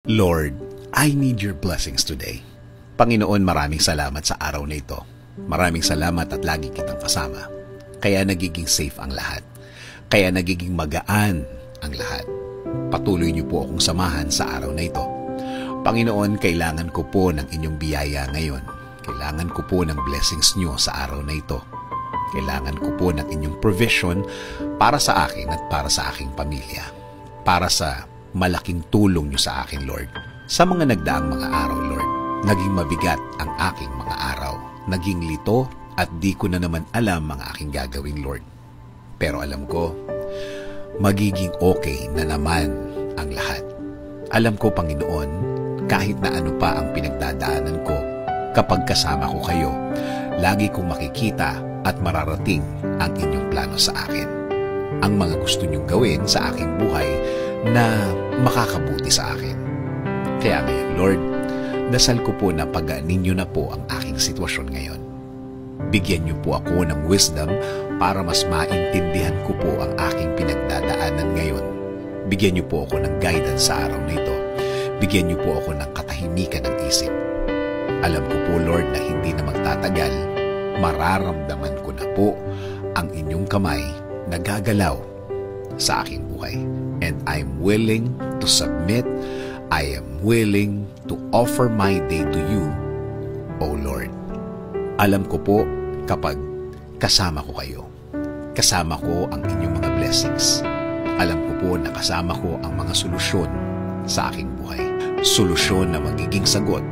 Lord, I need your blessings today. Panginoon, maraming salamat sa araw na ito. Maraming salamat at lagi kitang kasama. Kaya nagiging safe ang lahat. Kaya nagiging magaan ang lahat. Patuloy niyo po akong samahan sa araw na ito. Panginoon, kailangan ko po ng inyong biyaya ngayon. Kailangan ko po ng blessings niyo sa araw na ito. Kailangan ko po ng inyong provision para sa akin at para sa aking pamilya. Para sa malaking tulong niyo sa akin, Lord. Sa mga nagdaang mga araw, Lord, naging mabigat ang aking mga araw. Naging lito at di ko na naman alam ang aking gagawin, Lord. Pero alam ko, magiging okay na naman ang lahat. Alam ko, Panginoon, kahit na ano pa ang pinagdadaanan ko, kapag kasama ko kayo, lagi kong makikita at mararating ang inyong plano sa akin. Ang mga gusto niyong gawin sa aking buhay na makakabuti sa akin. Kaya ngayon, Lord, dasal ko po na pagaanin niyo na po ang aking sitwasyon ngayon. Bigyan niyo po ako ng wisdom para mas maintindihan ko po ang aking pinagdadaanan ngayon. Bigyan niyo po ako ng guidance sa araw na ito. Bigyan niyo po ako ng katahimikan ng isip. Alam ko po, Lord, na hindi na magtatagal, mararamdaman ko na po ang inyong kamay na gagalaw sa aking buhay. And I'm willing to submit. I am willing to offer my day to you, O Lord. Alam ko po kapag kasama ko kayo, kasama ko ang inyong mga blessings. Alam ko po na kasama ko ang mga solusyon sa aking buhay. Solusyon na magiging sagot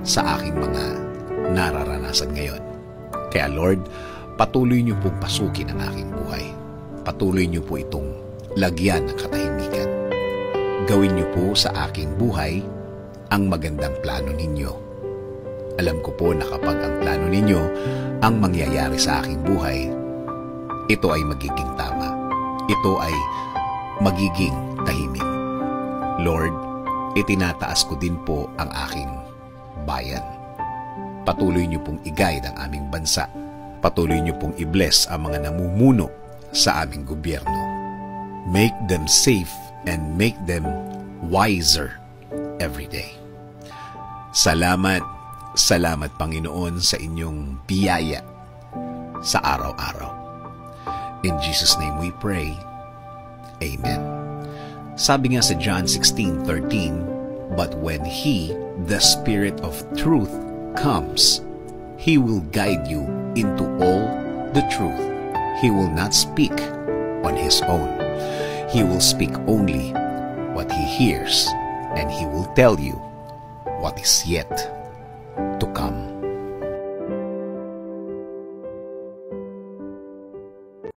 sa aking mga nararanasan ngayon. Kaya Lord, patuloy niyo pong pasukin ang aking buhay. Patuloy niyo po itong lagyan ng katahimikan. Gawin niyo po sa aking buhay ang magandang plano ninyo. Alam ko po na kapag ang plano ninyo ang mangyayari sa aking buhay, ito ay magiging tama. Ito ay magiging tahimik. Lord, itinataas ko din po ang aking bayan. Patuloy niyo pong i-guide ang aming bansa. Patuloy niyo pong i-bless ang mga namumuno sa aming gobyerno. Make them safe and make them wiser every day. Salamat, salamat Panginoon sa inyong biyaya sa araw-araw. In Jesus' name we pray. Amen. Sabi nga sa John 16:13, "But when He, the Spirit of truth, comes, He will guide you into all the truth. He will not speak on His own. He will speak only what He hears, and He will tell you what is yet to come."